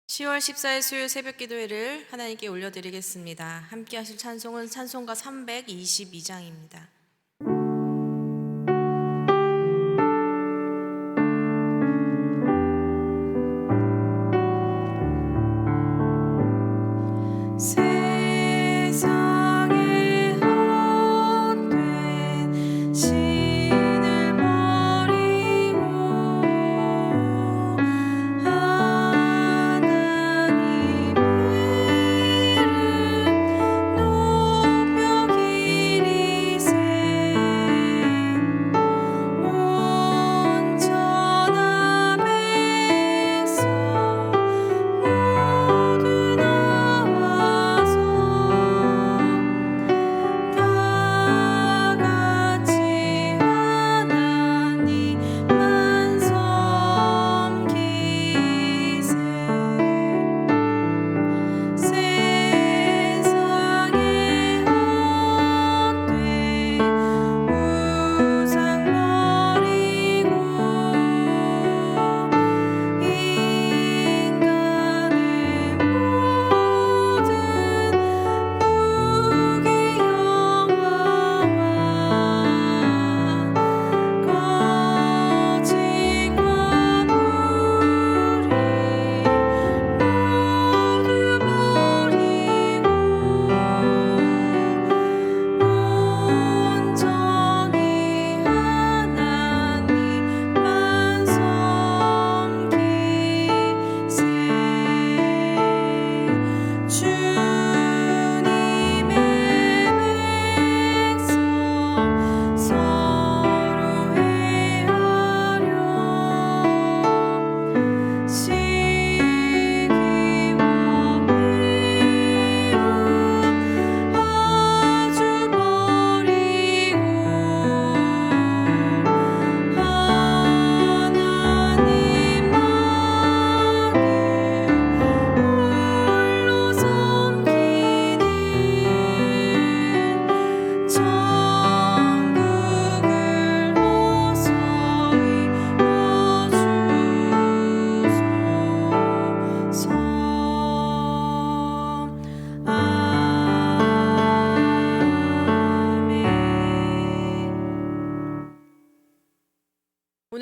10월 14일 수요일 새벽 기도회를 하나님께 올려드리겠습니다. 함께 하실 찬송은 찬송가 322장입니다.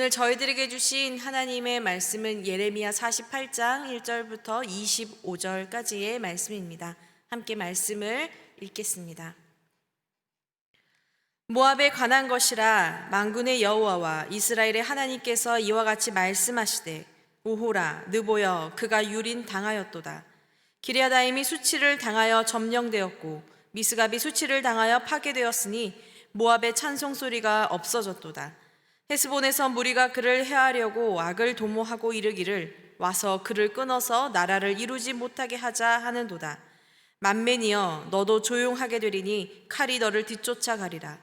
오늘 저희들에게 주신 하나님의 말씀은 예레미야 48장 1절부터 25절까지의 말씀입니다. 함께 말씀을 읽겠습니다. 모압에 관한 것이라 만군의 여호와와 이스라엘의 하나님께서 이와 같이 말씀하시되 오호라 느보여 그가 유린 당하였도다. 기럇아임이 수치를 당하여 점령되었고 미스갑이 수치를 당하여 파괴되었으니 모압의 찬송 소리가 없어졌도다. 헤스본에서 무리가 그를 해하려고 악을 도모하고 이르기를 와서 그를 끊어서 나라를 이루지 못하게 하자 하는도다. 만맨이여 너도 조용하게 되리니 칼이 너를 뒤쫓아가리라.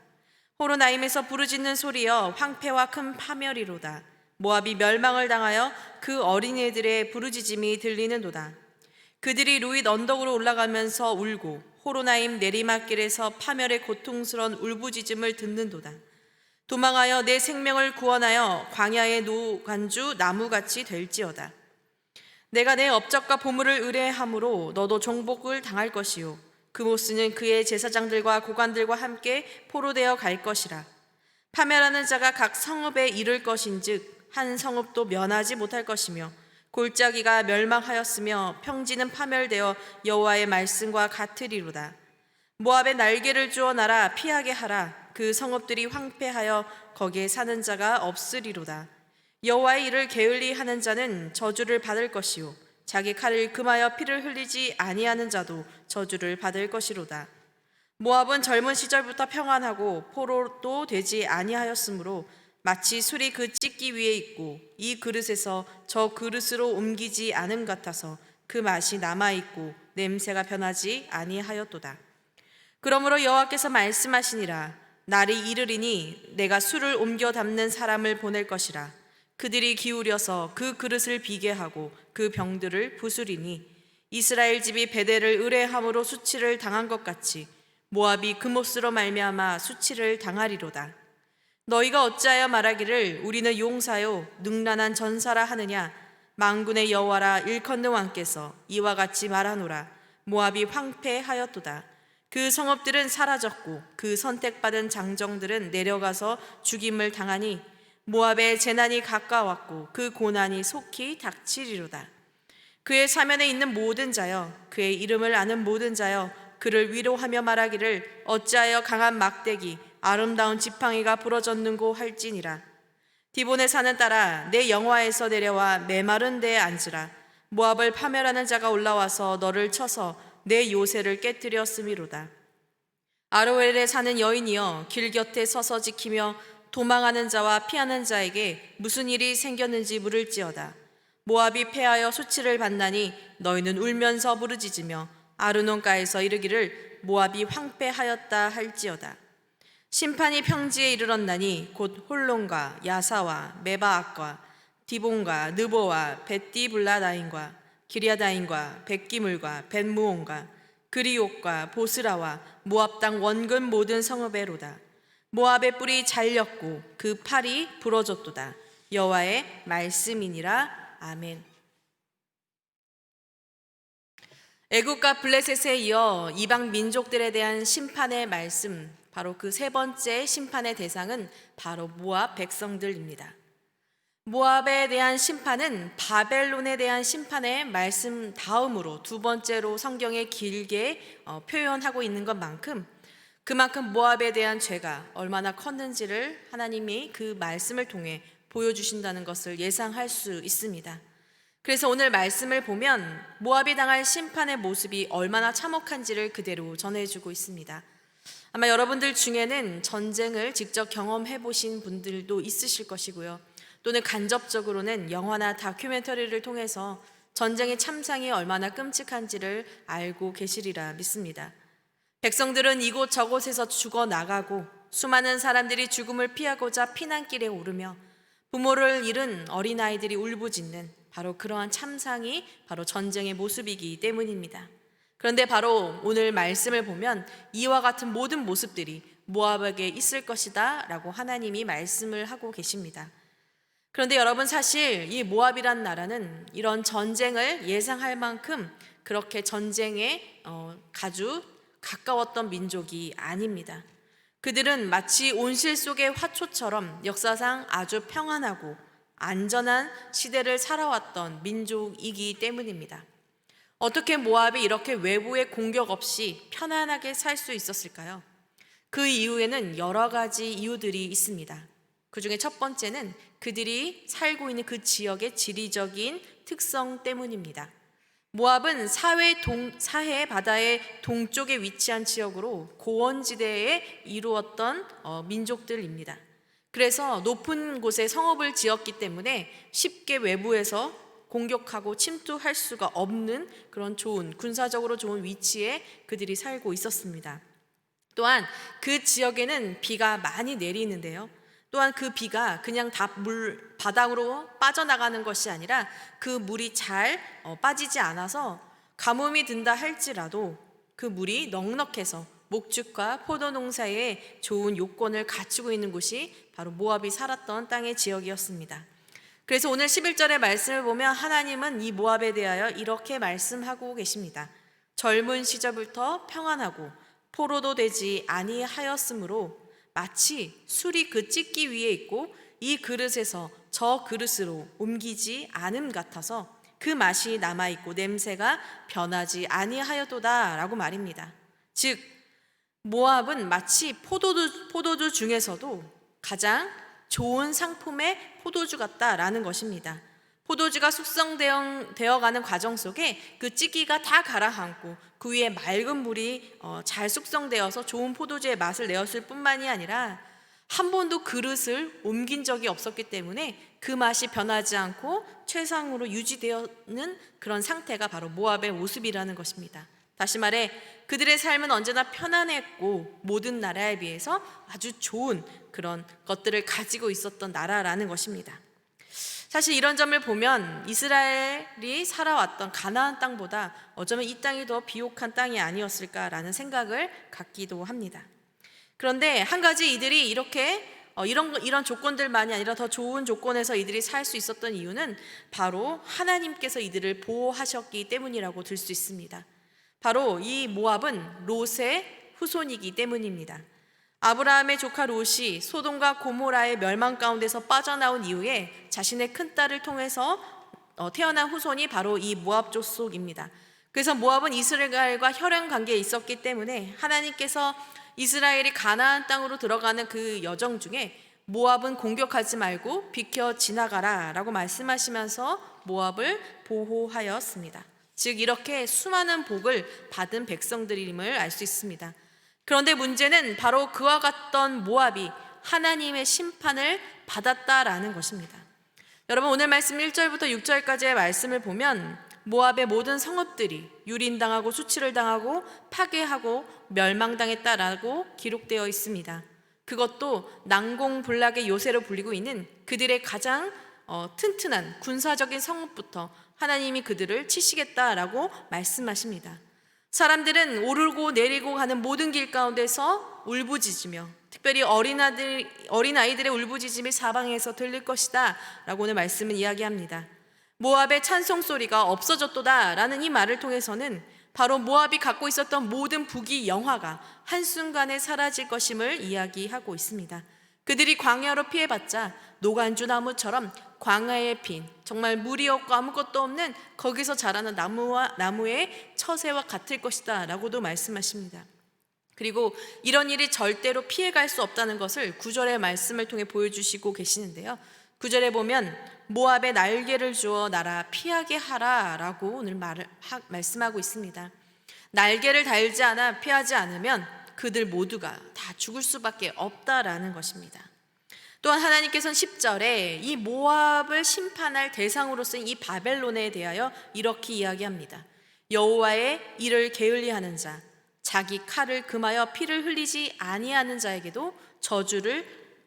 호로나임에서 부르짖는 소리여 황폐와 큰 파멸이로다. 모압이 멸망을 당하여 그 어린애들의 부르짖음이 들리는도다. 그들이 루잇 언덕으로 올라가면서 울고 호로나임 내리막길에서 파멸의 고통스러운 울부짖음을 듣는도다. 도망하여 내 생명을 구원하여 광야의 노간주 나무같이 될지어다. 내가 내 업적과 보물을 의뢰함으로 너도 종복을 당할 것이요 그모스는 그의 제사장들과 고관들과 함께 포로되어 갈 것이라. 파멸하는 자가 각 성읍에 이를 것인즉 한 성읍도 면하지 못할 것이며 골짜기가 멸망하였으며 평지는 파멸되어 여호와의 말씀과 같으리로다. 모압의 날개를 주어 날아 피하게 하라. 그 성읍들이 황폐하여 거기에 사는 자가 없으리로다. 여호와의 일을 게을리 하는 자는 저주를 받을 것이요 자기 칼을 금하여 피를 흘리지 아니하는 자도 저주를 받을 것이로다. 모압은 젊은 시절부터 평안하고 포로도 되지 아니하였으므로 마치 술이 그 찢기 위에 있고 이 그릇에서 저 그릇으로 옮기지 않음 같아서 그 맛이 남아있고 냄새가 변하지 아니하였도다. 그러므로 여호와께서 말씀하시니라. 날이 이르리니 내가 술을 옮겨 담는 사람을 보낼 것이라. 그들이 기울여서 그 그릇을 비게 하고 그 병들을 부수리니 이스라엘 집이 베델을 의뢰함으로 수치를 당한 것 같이 모압이 그못으로 말미암아 수치를 당하리로다. 너희가 어찌하여 말하기를 우리는 용사요 능란한 전사라 하느냐. 만군의 여호와라 일컫는 왕께서 이와 같이 말하노라. 모압이 황폐하였도다. 그 성읍들은 사라졌고 그 선택받은 장정들은 내려가서 죽임을 당하니 모압의 재난이 가까웠고 그 고난이 속히 닥치리로다. 그의 사면에 있는 모든 자여, 그의 이름을 아는 모든 자여, 그를 위로하며 말하기를 어찌하여 강한 막대기 아름다운 지팡이가 부러졌는고 할지니라. 디본의 산은 따라 내 영화에서 내려와 메마른 데에 앉으라. 모압을 파멸하는 자가 올라와서 너를 쳐서 내 요새를 깨뜨렸음이로다. 아로엘에 사는 여인이여, 길 곁에 서서 지키며 도망하는 자와 피하는 자에게 무슨 일이 생겼는지 물을지어다. 모압이 패하여 수치를 받나니 너희는 울면서 부르짖으며 아르논가에서 이르기를 모압이 황폐하였다 할지어다. 심판이 평지에 이르렀나니 곧 홀론과 야사와 메바악과 디본과 느보와 벳디블라다인과 기리아다인과 벳기물과 벳무온과 그리옥과 보스라와 모압 땅 원근 모든 성읍에로다. 모압의 뿔이 잘렸고 그 팔이 부러졌도다. 여호와의 말씀이니라. 아멘. 애굽과 블레셋에 이어 이방 민족들에 대한 심판의 말씀, 바로 그 세 번째 심판의 대상은 바로 모압 백성들입니다. 모압에 대한 심판은 바벨론에 대한 심판의 말씀 다음으로 두 번째로 성경에 길게 표현하고 있는 것만큼 그만큼 모압에 대한 죄가 얼마나 컸는지를 하나님이 그 말씀을 통해 보여주신다는 것을 예상할 수 있습니다. 그래서 오늘 말씀을 보면 모압이 당할 심판의 모습이 얼마나 참혹한지를 그대로 전해주고 있습니다. 아마 여러분들 중에는 전쟁을 직접 경험해 보신 분들도 있으실 것이고요. 또는 간접적으로는 영화나 다큐멘터리를 통해서 전쟁의 참상이 얼마나 끔찍한지를 알고 계시리라 믿습니다. 백성들은 이곳 저곳에서 죽어나가고 수많은 사람들이 죽음을 피하고자 피난길에 오르며 부모를 잃은 어린아이들이 울부짖는 바로 그러한 참상이 바로 전쟁의 모습이기 때문입니다. 그런데 바로 오늘 말씀을 보면 이와 같은 모든 모습들이 모압에게 있을 것이다 라고 하나님이 말씀을 하고 계십니다. 그런데 여러분, 사실 이 모압이란 나라는 이런 전쟁을 예상할 만큼 그렇게 전쟁에 아주 가까웠던 민족이 아닙니다. 그들은 마치 온실 속의 화초처럼 역사상 아주 평안하고 안전한 시대를 살아왔던 민족이기 때문입니다. 어떻게 모압이 이렇게 외부의 공격 없이 편안하게 살 수 있었을까요? 그 이유에는 여러 가지 이유들이 있습니다. 그 중에 첫 번째는 그들이 살고 있는 그 지역의 지리적인 특성 때문입니다. 모압은 사해 바다의 동쪽에 위치한 지역으로 고원지대에 이루었던 민족들입니다. 그래서 높은 곳에 성읍을 지었기 때문에 쉽게 외부에서 공격하고 침투할 수가 없는 그런 군사적으로 좋은 위치에 그들이 살고 있었습니다. 또한 그 지역에는 비가 많이 내리는데요. 또한 그 비가 그냥 다 바닥으로 빠져나가는 것이 아니라 그 물이 잘 빠지지 않아서 가뭄이 든다 할지라도 그 물이 넉넉해서 목축과 포도 농사에 좋은 요건을 갖추고 있는 곳이 바로 모압이 살았던 땅의 지역이었습니다. 그래서 오늘 11절의 말씀을 보면 하나님은 이 모압에 대하여 이렇게 말씀하고 계십니다. 젊은 시절부터 평안하고 포로도 되지 아니하였으므로 마치 술이 그 찢기 위에 있고 이 그릇에서 저 그릇으로 옮기지 않음 같아서 그 맛이 남아있고 냄새가 변하지 아니하였도다 라고 말입니다. 즉 모압은 마치 포도주 중에서도 가장 좋은 상품의 포도주 같다라는 것입니다. 포도주가 숙성되어가는 과정 속에 그 찌기가 다 가라앉고 그 위에 맑은 물이 잘 숙성되어서 좋은 포도주의 맛을 내었을 뿐만이 아니라 한 번도 그릇을 옮긴 적이 없었기 때문에 그 맛이 변하지 않고 최상으로 유지되는 그런 상태가 바로 모압의 모습이라는 것입니다. 다시 말해 그들의 삶은 언제나 편안했고 모든 나라에 비해서 아주 좋은 그런 것들을 가지고 있었던 나라라는 것입니다. 사실 이런 점을 보면 이스라엘이 살아왔던 가나안 땅보다 어쩌면 이 땅이 더 비옥한 땅이 아니었을까라는 생각을 갖기도 합니다. 그런데 한 가지 이들이 이렇게 이런 조건들만이 아니라 더 좋은 조건에서 이들이 살 수 있었던 이유는 바로 하나님께서 이들을 보호하셨기 때문이라고 들 수 있습니다. 바로 이 모압은 롯의 후손이기 때문입니다. 아브라함의 조카 롯이 소돔과 고모라의 멸망 가운데서 빠져나온 이후에 자신의 큰딸을 통해서 태어난 후손이 바로 이 모압 족속입니다. 그래서 모압은 이스라엘과 혈연 관계에 있었기 때문에 하나님께서 이스라엘이 가나안 땅으로 들어가는 그 여정 중에 모압은 공격하지 말고 비켜 지나가라 라고 말씀하시면서 모압을 보호하였습니다. 즉 이렇게 수많은 복을 받은 백성들임을 알 수 있습니다. 그런데 문제는 바로 그와 같던 모압이 하나님의 심판을 받았다라는 것입니다. 여러분, 오늘 말씀 1절부터 6절까지의 말씀을 보면 모압의 모든 성읍들이 유린당하고 수치를 당하고 파괴하고 멸망당했다라고 기록되어 있습니다. 그것도 난공불락의 요새로 불리고 있는 그들의 가장 튼튼한 군사적인 성읍부터 하나님이 그들을 치시겠다라고 말씀하십니다. 사람들은 오르고 내리고 가는 모든 길 가운데서 울부짖으며, 특별히 어린아이들의 울부짖음이 사방에서 들릴 것이다 라고 오늘 말씀은 이야기합니다. 모압의 찬송 소리가 없어졌도다 라는 이 말을 통해서는 바로 모압이 갖고 있었던 모든 부귀 영화가 한순간에 사라질 것임을 이야기하고 있습니다. 그들이 광야로 피해봤자 노간주 나무처럼 광야에 핀 정말 물이 없고 아무것도 없는 거기서 자라는 나무의 처새와 같을 것이다 라고도 말씀하십니다. 그리고 이런 일이 절대로 피해갈 수 없다는 것을 9절의 말씀을 통해 보여주시고 계시는데요. 9절에 보면 모압에 날개를 주어 날아 피하게 하라 라고 오늘 말씀하고 있습니다. 날개를 달지 않아 피하지 않으면 그들 모두가 다 죽을 수밖에 없다라는 것입니다. 또한 하나님께서는 10절에 이 모압을 심판할 대상으로 쓴 이 바벨론에 대하여 이렇게 이야기합니다. 여호와의 일을 게을리하는 자, 자기 칼을 금하여 피를 흘리지 아니하는 자에게도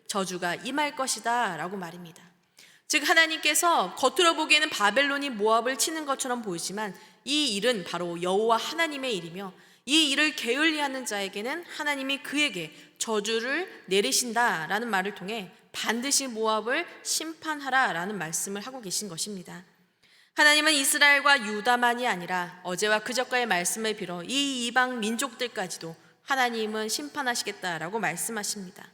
저주가 임할 것이다 라고 말입니다. 즉 하나님께서 겉으로 보기에는 바벨론이 모압을 치는 것처럼 보이지만 이 일은 바로 여호와 하나님의 일이며, 이 일을 게을리하는 자에게는 하나님이 그에게 저주를 내리신다라는 말을 통해 반드시 모압을 심판하라라는 말씀을 하고 계신 것입니다. 하나님은 이스라엘과 유다만이 아니라 어제와 그저께의 말씀을 빌어 이 이방 민족들까지도 하나님은 심판하시겠다라고 말씀하십니다.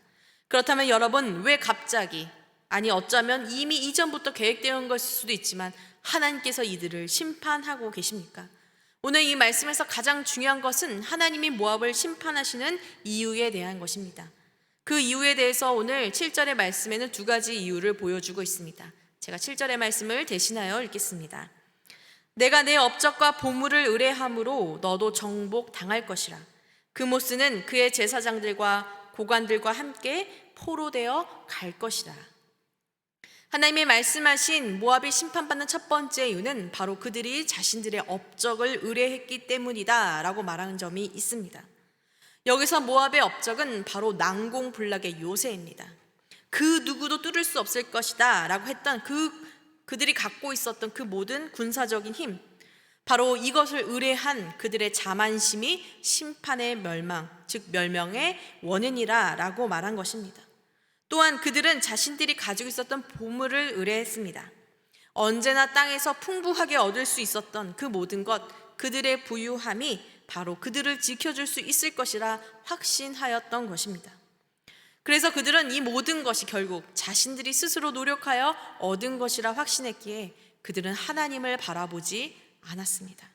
그렇다면 여러분, 왜 갑자기, 아니 어쩌면 이미 이전부터 계획되어 온 것일 수도 있지만 하나님께서 이들을 심판하고 계십니까? 오늘 이 말씀에서 가장 중요한 것은 하나님이 모압을 심판하시는 이유에 대한 것입니다. 그 이유에 대해서 오늘 7절의 말씀에는 두 가지 이유를 보여주고 있습니다. 제가 7절의 말씀을 대신하여 읽겠습니다. 내가 내 업적과 보물을 의뢰함으로 너도 정복당할 것이라. 그모스는 그의 제사장들과 고관들과 함께 포로되어 갈 것이라. 하나님이 말씀하신 모압이 심판받는 첫 번째 이유는 바로 그들이 자신들의 업적을 의뢰했기 때문이다 라고 말하는 점이 있습니다. 여기서 모압의 업적은 바로 난공불락의 요새입니다. 그 누구도 뚫을 수 없을 것이다 라고 했던 그들이 갖고 있었던 그 모든 군사적인 힘, 바로 이것을 의뢰한 그들의 자만심이 심판의 멸망, 즉 멸명의 원인이라 라고 말한 것입니다. 또한 그들은 자신들이 가지고 있었던 보물을 의뢰했습니다. 언제나 땅에서 풍부하게 얻을 수 있었던 그 모든 것, 그들의 부유함이 바로 그들을 지켜줄 수 있을 것이라 확신하였던 것입니다. 그래서 그들은 이 모든 것이 결국 자신들이 스스로 노력하여 얻은 것이라 확신했기에 그들은 하나님을 바라보지 않았습니다.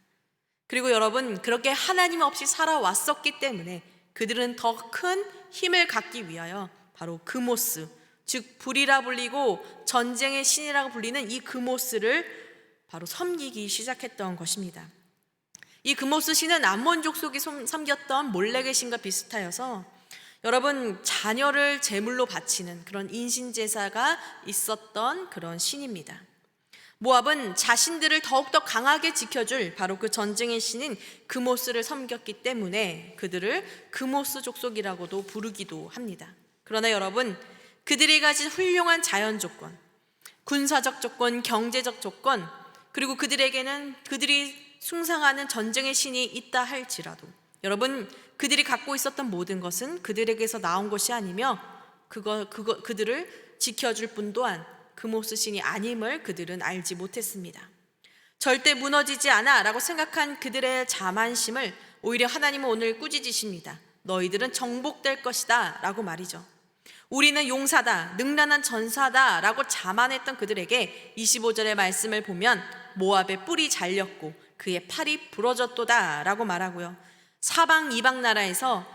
그리고 여러분, 그렇게 하나님 없이 살아왔었기 때문에 그들은 더 큰 힘을 갖기 위하여 바로 그모스, 즉 불이라 불리고 전쟁의 신이라고 불리는 이 그모스를 바로 섬기기 시작했던 것입니다. 이 그모스 신은 암몬 족속이 섬겼던 몰렉의 신과 비슷하여서 여러분, 자녀를 제물로 바치는 그런 인신제사가 있었던 그런 신입니다. 모압은 자신들을 더욱더 강하게 지켜줄 바로 그 전쟁의 신인 그모스를 섬겼기 때문에 그들을 그모스 족속이라고도 부르기도 합니다. 그러나 여러분, 그들이 가진 훌륭한 자연 조건, 군사적 조건, 경제적 조건, 그리고 그들에게는 그들이 숭상하는 전쟁의 신이 있다 할지라도 여러분, 그들이 갖고 있었던 모든 것은 그들에게서 나온 것이 아니며 그들을 지켜줄 분 또한 그모스 신이 아님을 그들은 알지 못했습니다. 절대 무너지지 않아 라고 생각한 그들의 자만심을 오히려 하나님은 오늘 꾸짖으십니다. 너희들은 정복될 것이다 라고 말이죠. 우리는 용사다, 능란한 전사다 라고 자만했던 그들에게 25절의 말씀을 보면 모압의 뿔이 잘렸고 그의 팔이 부러졌도다 라고 말하고요. 사방 이방 나라에서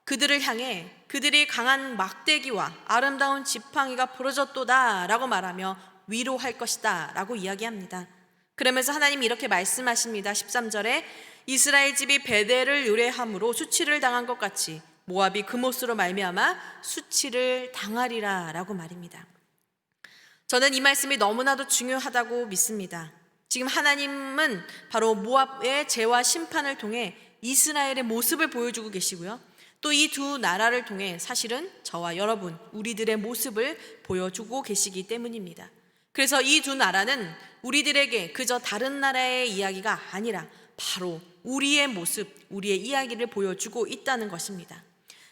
그들을 향해 그들이 강한 막대기와 아름다운 지팡이가 부러졌도다 라고 말하며 위로할 것이다 라고 이야기합니다. 그러면서 하나님이 이렇게 말씀하십니다. 13절에 이스라엘 집이 베델을 유래함으로 수치를 당한 것 같이 모압이 그못으로 말미암아 수치를 당하리라 라고 말입니다. 저는 이 말씀이 너무나도 중요하다고 믿습니다. 지금 하나님은 바로 모압의 죄와 심판을 통해 이스라엘의 모습을 보여주고 계시고요. 또 이 두 나라를 통해 사실은 저와 여러분, 우리들의 모습을 보여주고 계시기 때문입니다. 그래서 이 두 나라는 우리들에게 그저 다른 나라의 이야기가 아니라 바로 우리의 모습, 우리의 이야기를 보여주고 있다는 것입니다.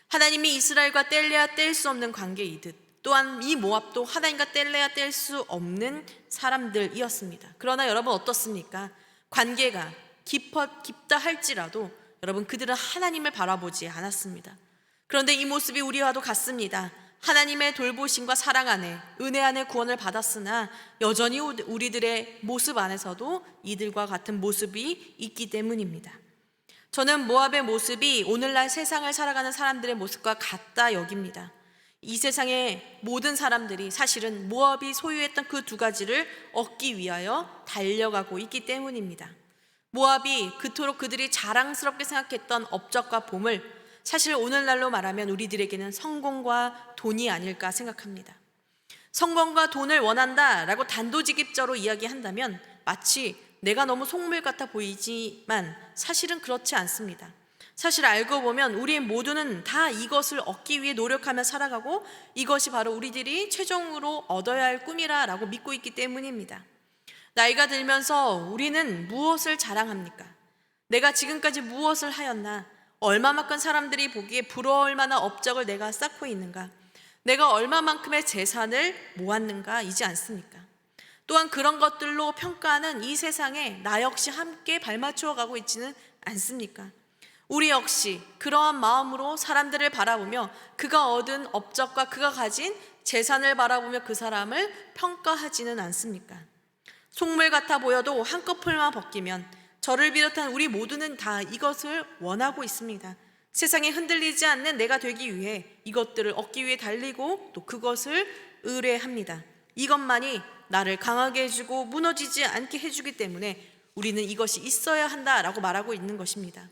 하나님이 이스라엘과 뗄래야 뗄 수 없는 관계이듯 또한 이 모압도 하나님과 뗄래야 뗄 수 없는 사람들이었습니다. 그러나 여러분 어떻습니까? 관계가 깊다 할지라도 여러분 그들은 하나님을 바라보지 않았습니다. 그런데 이 모습이 우리와도 같습니다. 하나님의 돌보심과 사랑 안에, 은혜 안에 구원을 받았으나 여전히 우리들의 모습 안에서도 이들과 같은 모습이 있기 때문입니다. 저는 모압의 모습이 오늘날 세상을 살아가는 사람들의 모습과 같다 여깁니다. 이 세상의 모든 사람들이 사실은 모압이 소유했던 그 두 가지를 얻기 위하여 달려가고 있기 때문입니다. 모압이 그토록 그들이 자랑스럽게 생각했던 업적과 보물, 사실 오늘날로 말하면 우리들에게는 성공과 돈이 아닐까 생각합니다. 성공과 돈을 원한다라고 단도직입적으로 이야기한다면 마치 내가 너무 속물 같아 보이지만 사실은 그렇지 않습니다. 사실 알고 보면 우리 모두는 다 이것을 얻기 위해 노력하며 살아가고 이것이 바로 우리들이 최종으로 얻어야 할 꿈이라고 믿고 있기 때문입니다. 나이가 들면서 우리는 무엇을 자랑합니까? 내가 지금까지 무엇을 하였나? 얼마만큼 사람들이 보기에 부러울 만한 업적을 내가 쌓고 있는가? 내가 얼마만큼의 재산을 모았는가이지 않습니까? 또한 그런 것들로 평가하는 이 세상에 나 역시 함께 발맞추어 가고 있지는 않습니까? 우리 역시 그러한 마음으로 사람들을 바라보며 그가 얻은 업적과 그가 가진 재산을 바라보며 그 사람을 평가하지는 않습니까? 속물 같아 보여도 한꺼풀만 벗기면 저를 비롯한 우리 모두는 다 이것을 원하고 있습니다. 세상에 흔들리지 않는 내가 되기 위해 이것들을 얻기 위해 달리고 또 그것을 의뢰합니다. 이것만이 나를 강하게 해주고 무너지지 않게 해주기 때문에 우리는 이것이 있어야 한다라고 말하고 있는 것입니다.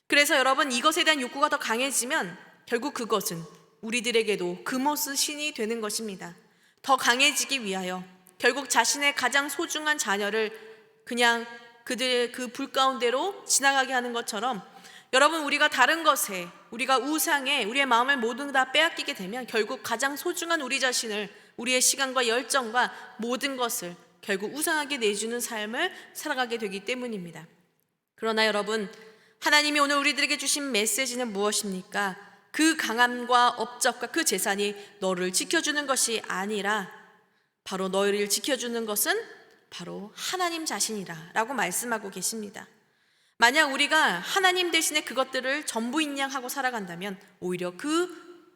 그래서 여러분 이것에 대한 욕구가 더 강해지면 결국 그것은 우리들에게도 그모스 신이 되는 것입니다. 더 강해지기 위하여 결국 자신의 가장 소중한 자녀를 그냥 그들의 그 불 가운데로 지나가게 하는 것처럼 여러분 우리가 다른 것에 우리가 우상에 우리의 마음을 모두 다 빼앗기게 되면 결국 가장 소중한 우리 자신을 우리의 시간과 열정과 모든 것을 결국 우상하게 내주는 삶을 살아가게 되기 때문입니다. 그러나 여러분 하나님이 오늘 우리들에게 주신 메시지는 무엇입니까? 그 강함과 업적과 그 재산이 너를 지켜주는 것이 아니라 바로 너희를 지켜주는 것은 바로 하나님 자신이라 라고 말씀하고 계십니다. 만약 우리가 하나님 대신에 그것들을 전부인 양 하고 살아간다면 오히려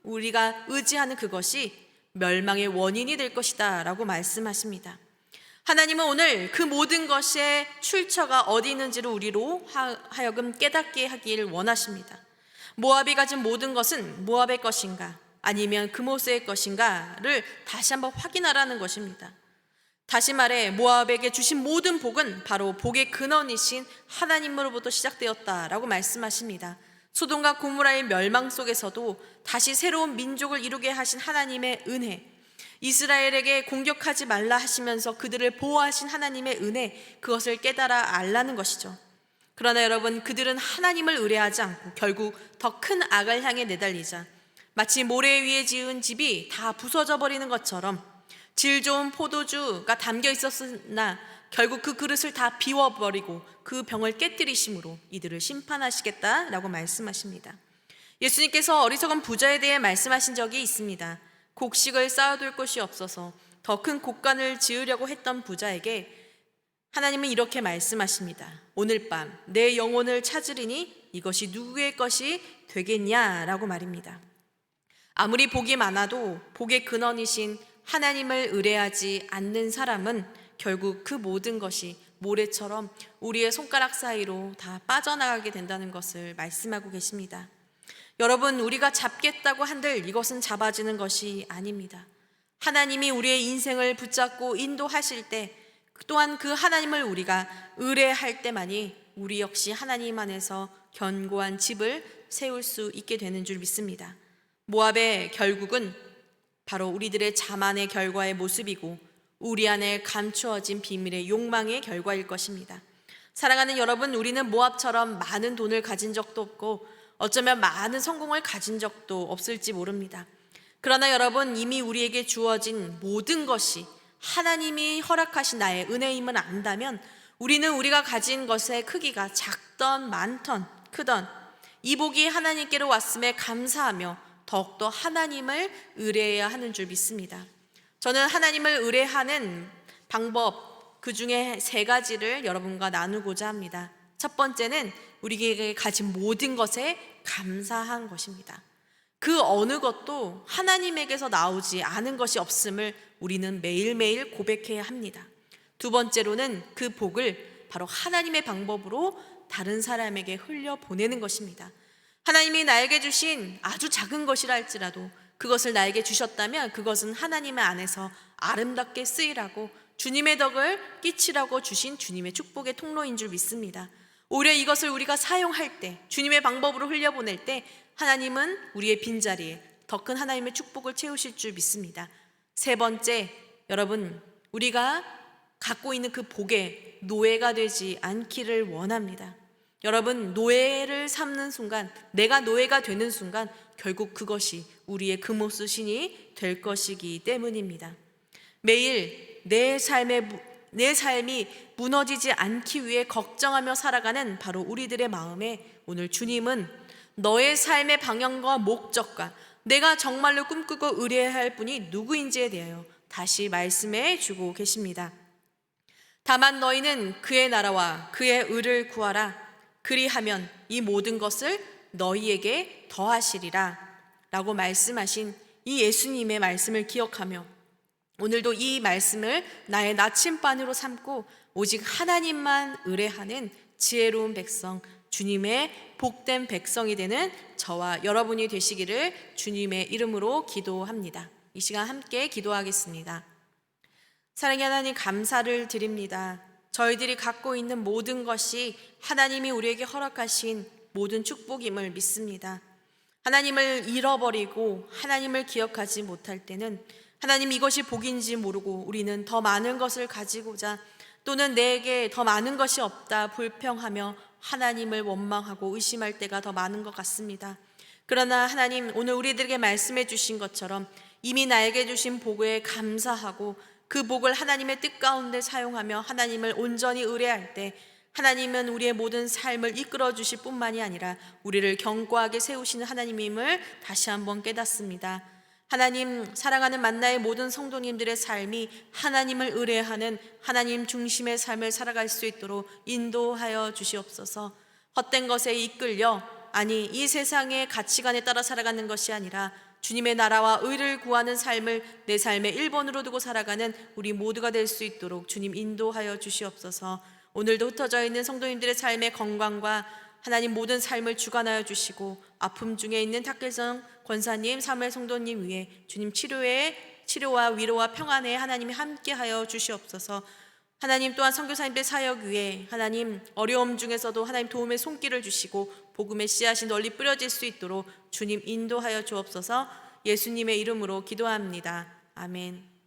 우리가 의지하는 그것이 멸망의 원인이 될 것이다 라고 말씀하십니다. 하나님은 오늘 그 모든 것의 출처가 어디 있는지를 우리로 하여금 깨닫게 하기를 원하십니다. 모압이 가진 모든 것은 모압의 것인가 아니면 그모스의 것인가를 다시 한번 확인하라는 것입니다. 다시 말해 모압에게 주신 모든 복은 바로 복의 근원이신 하나님으로부터 시작되었다라고 말씀하십니다. 소돔과 고모라의 멸망 속에서도 다시 새로운 민족을 이루게 하신 하나님의 은혜, 이스라엘에게 공격하지 말라 하시면서 그들을 보호하신 하나님의 은혜, 그것을 깨달아 알라는 것이죠. 그러나 여러분 그들은 하나님을 의뢰하지 않고 결국 더 큰 악을 향해 내달리자 마치 모래 위에 지은 집이 다 부서져 버리는 것처럼 질 좋은 포도주가 담겨 있었으나 결국 그 그릇을 다 비워버리고 그 병을 깨뜨리심으로 이들을 심판하시겠다라고 말씀하십니다. 예수님께서 어리석은 부자에 대해 말씀하신 적이 있습니다. 곡식을 쌓아둘 곳이 없어서 더 큰 곡간을 지으려고 했던 부자에게 하나님은 이렇게 말씀하십니다. 오늘 밤 내 영혼을 찾으리니 이것이 누구의 것이 되겠냐라고 말입니다. 아무리 복이 많아도 복의 근원이신 하나님을 의뢰하지 않는 사람은 결국 그 모든 것이 모래처럼 우리의 손가락 사이로 다 빠져나가게 된다는 것을 말씀하고 계십니다. 여러분, 우리가 잡겠다고 한들 이것은 잡아지는 것이 아닙니다. 하나님이 우리의 인생을 붙잡고 인도하실 때 또한 그 하나님을 우리가 의뢰할 때만이 우리 역시 하나님 안에서 견고한 집을 세울 수 있게 되는 줄 믿습니다. 모압의 결국은 바로 우리들의 자만의 결과의 모습이고 우리 안에 감추어진 비밀의 욕망의 결과일 것입니다. 사랑하는 여러분, 우리는 모압처럼 많은 돈을 가진 적도 없고 어쩌면 많은 성공을 가진 적도 없을지 모릅니다. 그러나 여러분, 이미 우리에게 주어진 모든 것이 하나님이 허락하신 나의 은혜임을 안다면 우리는 우리가 가진 것의 크기가 작던 많던 크던 이 복이 하나님께로 왔음에 감사하며 더욱더 하나님을 의뢰해야 하는 줄 믿습니다. 저는 하나님을 의뢰하는 방법 그 중에 3가지를 여러분과 나누고자 합니다. 첫 번째는 우리에게 가진 모든 것에 감사한 것입니다. 그 어느 것도 하나님에게서 나오지 않은 것이 없음을 우리는 매일매일 고백해야 합니다. 두 번째로는 그 복을 바로 하나님의 방법으로 다른 사람에게 흘려보내는 것입니다. 하나님이 나에게 주신 아주 작은 것이라 할지라도 그것을 나에게 주셨다면 그것은 하나님의 안에서 아름답게 쓰이라고 주님의 덕을 끼치라고 주신 주님의 축복의 통로인 줄 믿습니다. 오히려 이것을 우리가 사용할 때, 주님의 방법으로 흘려보낼 때 하나님은 우리의 빈자리에 더 큰 하나님의 축복을 채우실 줄 믿습니다. 세 번째, 여러분, 우리가 갖고 있는 그 복에 노예가 되지 않기를 원합니다. 여러분, 노예를 삼는 순간, 내가 노예가 되는 순간 결국 그것이 우리의 금오수신이 될 것이기 때문입니다. 매일 내 삶이 무너지지 않기 위해 걱정하며 살아가는 바로 우리들의 마음에 오늘 주님은 너의 삶의 방향과 목적과 내가 정말로 꿈꾸고 의뢰해야 할 분이 누구인지에 대하여 다시 말씀해 주고 계십니다. 다만 너희는 그의 나라와 그의 의를 구하라. 그리하면 이 모든 것을 너희에게 더하시리라 라고 말씀하신 이 예수님의 말씀을 기억하며 오늘도 이 말씀을 나의 나침반으로 삼고 오직 하나님만 의뢰하는 지혜로운 백성, 주님의 복된 백성이 되는 저와 여러분이 되시기를 주님의 이름으로 기도합니다. 이 시간 함께 기도하겠습니다. 사랑의 하나님, 감사를 드립니다. 저희들이 갖고 있는 모든 것이 하나님이 우리에게 허락하신 모든 축복임을 믿습니다. 하나님을 잃어버리고 하나님을 기억하지 못할 때는 하나님 이것이 복인지 모르고 우리는 더 많은 것을 가지고자 또는 내게 더 많은 것이 없다 불평하며 하나님을 원망하고 의심할 때가 더 많은 것 같습니다. 그러나 하나님, 오늘 우리들에게 말씀해 주신 것처럼 이미 나에게 주신 복에 감사하고 그 복을 하나님의 뜻 가운데 사용하며 하나님을 온전히 의뢰할 때 하나님은 우리의 모든 삶을 이끌어 주실 뿐만이 아니라 우리를 견고하게 세우시는 하나님임을 다시 한번 깨닫습니다. 하나님, 사랑하는 만나의 모든 성도님들의 삶이 하나님을 의뢰하는 하나님 중심의 삶을 살아갈 수 있도록 인도하여 주시옵소서. 헛된 것에 이끌려 이 세상의 가치관에 따라 살아가는 것이 아니라 주님의 나라와 의를 구하는 삶을 내 삶의 1번으로 두고 살아가는 우리 모두가 될 수 있도록 주님 인도하여 주시옵소서. 오늘도 흩어져 있는 성도님들의 삶의 건강과 하나님 모든 삶을 주관하여 주시고 아픔 중에 있는 탁길성 권사님, 사무엘 성도님 위해 주님 치료와 위로와 평안에 하나님이 함께하여 주시옵소서. 하나님 또한 선교사님들 사역 위에 하나님 어려움 중에서도 하나님 도움의 손길을 주시고 복음의 씨앗이 널리 뿌려질 수 있도록 주님 인도하여 주옵소서. 예수님의 이름으로 기도합니다. 아멘.